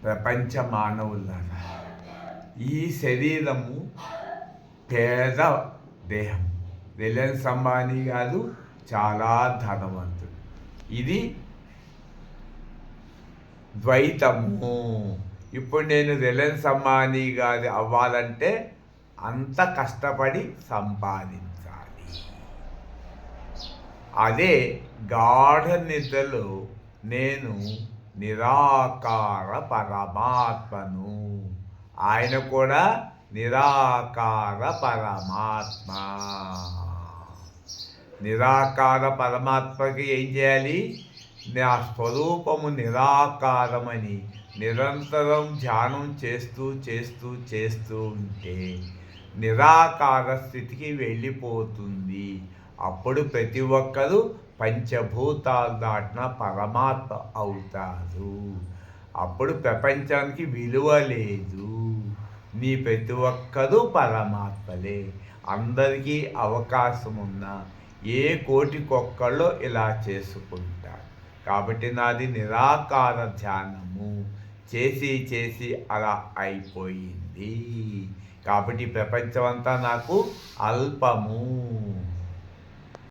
ప్రపంచ మానవులారా, ఈ శరీరము పేద దేహం. రిలయన్స్ అంబానీ గారు చాలా ధనవంతుడు. ఇది ద్వైతము. ఇప్పుడు నేను రిలయన్స్ అంబానీ గారి అవ్వాలంటే అంత కష్టపడి సంపాదించాలి. అదే గాఢ నిద్రలో నేను నిరాకార పరమాత్మను. ఆయన కూడా నిరాకార పరమాత్మ. నిరాకార పరమాత్మకి ఏం చేయాలి? నా స్వరూపము నిరాకారమని నిరంతరం ధ్యానం చేస్తూ చేస్తూ చేస్తూ ఉంటే నిరాకార స్థితికి వెళ్ళిపోతుంది. అప్పుడు ప్రతి ఒక్కరూ పంచభూతాలు దాటిన పరమాత్మ అవుతారు. అప్పుడు ప్రపంచానికి విలువ లేదు. నీ ప్రతి ఒక్కరూ పరమాత్మలే. అందరికీ అవకాశం ఉన్నా ఏ కోటికొక్కళ్ళు ఇలా చేసుకుంటారు. కాబట్టి నాది నిరాకార ధ్యానము చేసి చేసి అలా అయిపోయింది. కాబట్టి ప్రపంచమంతా నాకు అల్పము.